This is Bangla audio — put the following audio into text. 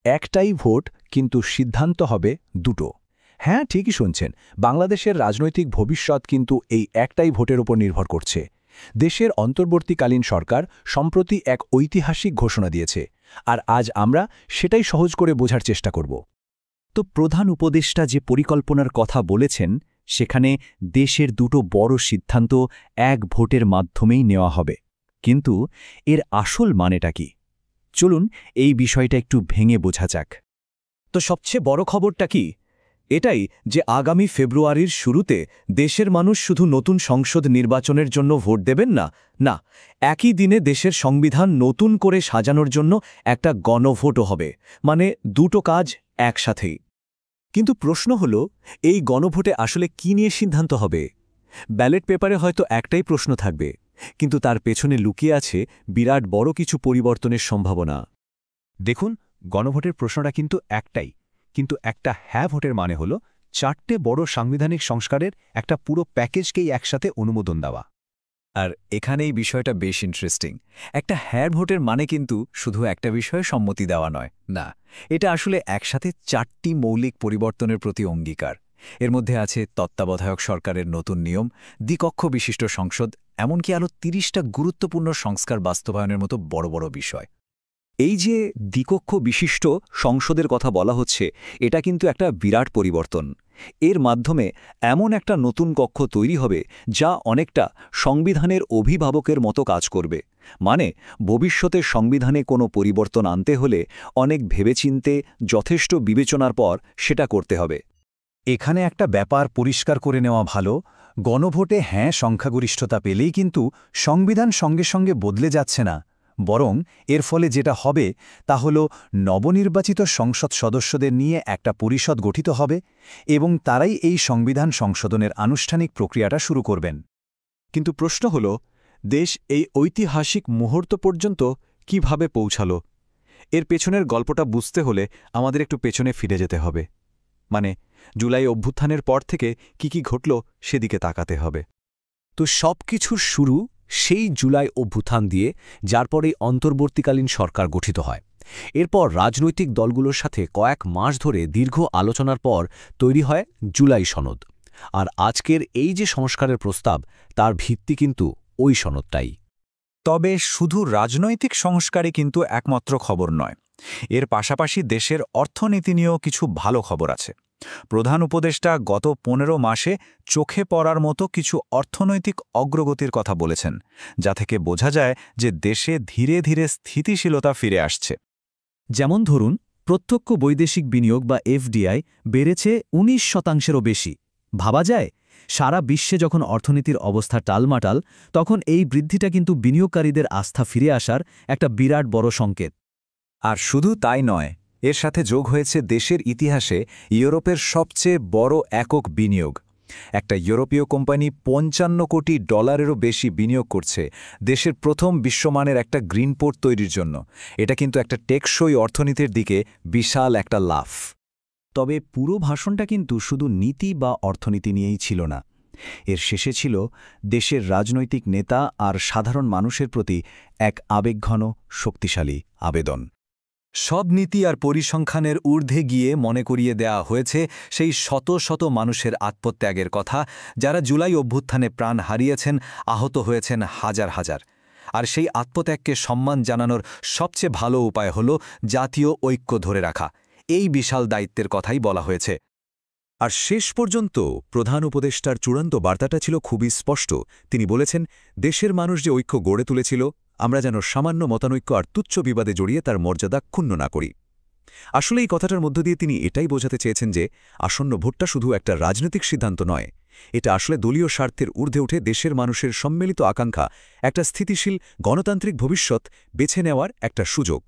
একটাই ভোট, কিন্তু সিদ্ধান্ত হবে দুটো। হ্যাঁ, ঠিকই শুনছেন, বাংলাদেশের রাজনৈতিক ভবিষ্যৎ কিন্তু এই একটাই ভোটের উপর নির্ভর করছে। দেশের অন্তর্বর্তীকালীন সরকার সম্প্রতি এক ঐতিহাসিক ঘোষণা দিয়েছে, আর আজ আমরা সেটাই সহজ করে বোঝার চেষ্টা করব। তো প্রধান উপদেষ্টা যে পরিকল্পনার কথা বলেছেন, সেখানে দেশের দুটো বড় সিদ্ধান্ত এক ভোটের মাধ্যমেই নেওয়া হবে। কিন্তু এর আসল মানেটা কি? চলুন এই বিষয়টা একটু ভেঙে বোঝা যাক। তো সবচেয়ে বড় খবরটা কি? এটাই যে আগামী ফেব্রুয়ারির শুরুতে দেশের মানুষ শুধু নতুন সংসদ নির্বাচনের জন্য ভোট দেবেন না, একই দিনে দেশের সংবিধান নতুন করে সাজানোর জন্য একটা গণভোটও হবে। মানে দুটো কাজ একসাথেই। কিন্তু প্রশ্ন হল, এই গণভোটে আসলে কি নিয়ে সিদ্ধান্ত হবে? ব্যালট পেপারে হয়তো একটাই প্রশ্ন থাকবে, কিন্তু তার পেছনে লুকিয়ে আছে বিরাট বড় কিছু পরিবর্তনের সম্ভাবনা। দেখুন, গণভোটের প্রশ্নটা কিন্তু একটাই, কিন্তু একটা হ্যাঁ ভোটের মানে হল 4টে বড় সাংবিধানিক সংস্কারের একটা পুরো প্যাকেজকেই একসাথে অনুমোদন দেওয়া। আর এখানেই বিষয়টা বেশ ইন্টারেস্টিং। একটা হ্যাঁ ভোটের মানে কিন্তু শুধু একটা বিষয়ে সম্মতি দেওয়া নয়, না, এটা আসলে একসাথে 4টি মৌলিক পরিবর্তনের প্রতি অঙ্গীকার। এর মধ্যে আছে তত্ত্বাবধায়ক সরকারের নতুন নিয়ম, দ্বিকক্ষ বিশিষ্ট সংসদ, এমনকি আরও 30টা গুরুত্বপূর্ণ সংস্কার বাস্তবায়নের মতো বড় বড় বিষয়। এই যে দ্বিকক্ষ বিশিষ্ট সংসদের কথা বলা হচ্ছে, এটা কিন্তু একটা বিরাট পরিবর্তন। এর মাধ্যমে এমন একটা নতুন কক্ষ তৈরি হবে যা অনেকটা সংবিধানের অভিভাবকের মতো কাজ করবে। মানে ভবিষ্যতের সংবিধানে কোনো পরিবর্তন আনতে হলে অনেক ভেবেচিন্তে, যথেষ্ট বিবেচনার পর সেটা করতে হবে। এখানে একটা ব্যাপার পরিষ্কার করে নেওয়া ভালো, গণভোটে হ্যাঁ সংখ্যাগরিষ্ঠতা পেলেই কিন্তু সংবিধান সঙ্গে সঙ্গে বদলে যাচ্ছে না। বরং এর ফলে যেটা হবে তা হল নবনির্বাচিত সংসদ সদস্যদের নিয়ে একটা পরিষদ গঠিত হবে এবং তারাই এই সংবিধান সংশোধনের আনুষ্ঠানিক প্রক্রিয়াটা শুরু করবেন। কিন্তু প্রশ্ন হল, দেশ এই ঐতিহাসিক মুহূর্ত পর্যন্ত কিভাবে পৌঁছালো? এর পেছনের গল্পটা বুঝতে হলে আমাদের একটু পেছনে ফিরে যেতে হবে। মানে জুলাই অভ্যুত্থানের পর থেকে কি ঘটল সেদিকে তাকাতে হবে। তো সব কিছুর শুরু সেই জুলাই অভ্যুত্থান দিয়ে, যার পরেই অন্তর্বর্তীকালীন সরকার গঠিত হয়। এরপর রাজনৈতিক দলগুলোর সাথে কয়েক মাস ধরে দীর্ঘ আলোচনার পর তৈরি হয় জুলাই সনদ। আর আজকের এই যে সংস্কারের প্রস্তাব, তার ভিত্তি কিন্তু ওই সনদটাই। তবে শুধু রাজনৈতিক সংস্কারই কিন্তু একমাত্র খবর নয়। এর পাশাপাশি দেশের অর্থনীতি নিয়েও কিছু ভালো খবর আছে। প্রধান উপদেষ্টা গত 15 মাসে চোখে পড়ার মতো কিছু অর্থনৈতিক অগ্রগতির কথা বলেছেন, যা থেকে বোঝা যায় যে দেশে ধীরে ধীরে স্থিতিশীলতা ফিরে আসছে। যেমন ধরুন, প্রত্যক্ষ বৈদেশিক বিনিয়োগ বা এফডিআই বেড়েছে 19%-এরও বেশি। ভাবা যায়, সারা বিশ্বে যখন অর্থনীতির অবস্থা টালমাটাল, তখন এই বৃদ্ধিটা কিন্তু বিনিয়োগকারীদের আস্থা ফিরে আসার একটা বিরাট বড় সংকেত। আর শুধু তাই নয়, এর সাথে যোগ হয়েছে দেশের ইতিহাসে ইউরোপের সবচেয়ে বড় একক বিনিয়োগ। একটা ইউরোপীয় কোম্পানি $55 কোটিরও বেশি বিনিয়োগ করছে দেশের প্রথম বিশ্বমানের একটা গ্রিন পোর্ট তৈরির জন্য। এটা কিন্তু একটা টেকসই অর্থনীতির দিকে বিশাল একটা লাফ। তবে পুরো ভাষণটা কিন্তু শুধু নীতি বা অর্থনীতি নিয়েই ছিল না। এর শেষে ছিল দেশের রাজনৈতিক নেতা আর সাধারণ মানুষের প্রতি এক আবেগঘন, শক্তিশালী আবেদন। সব নীতি আর পরিসংখ্যানের ঊর্ধ্বে গিয়ে মনে করিয়ে দেয়া হয়েছে সেই শত শত মানুষের আত্মত্যাগের কথা, যারা জুলাই অভ্যুত্থানে প্রাণ হারিয়েছেন, আহত হয়েছেন হাজার হাজার। আর সেই আত্মত্যাগকে সম্মান জানানোর সবচেয়ে ভালো উপায় হল জাতীয় ঐক্য ধরে রাখা। এই বিশাল দায়িত্বের কথাই বলা হয়েছে। আর শেষ পর্যন্ত প্রধান উপদেষ্টার চূড়ান্ত বার্তাটা ছিল খুবই স্পষ্ট। তিনি বলেছেন, দেশের মানুষ যে ঐক্য গড়ে তুলেছিল, আমরা যেন সামান্য মতানৈক্য আর তুচ্ছ বিবাদে জড়িয়ে তার মর্যাদা ক্ষুণ্ণ না করি। আসলে এই কথাটার মধ্য দিয়ে তিনি এটাই বোঝাতে চেয়েছেন যে আসন্ন ভোটটা শুধু একটা রাজনৈতিক সিদ্ধান্ত নয়, এটা আসলে দলীয় স্বার্থের ঊর্ধ্বে উঠে দেশের মানুষের সম্মিলিত আকাঙ্ক্ষা, একটা স্থিতিশীল গণতান্ত্রিক ভবিষ্যৎ বেছে নেওয়ার একটা সুযোগ।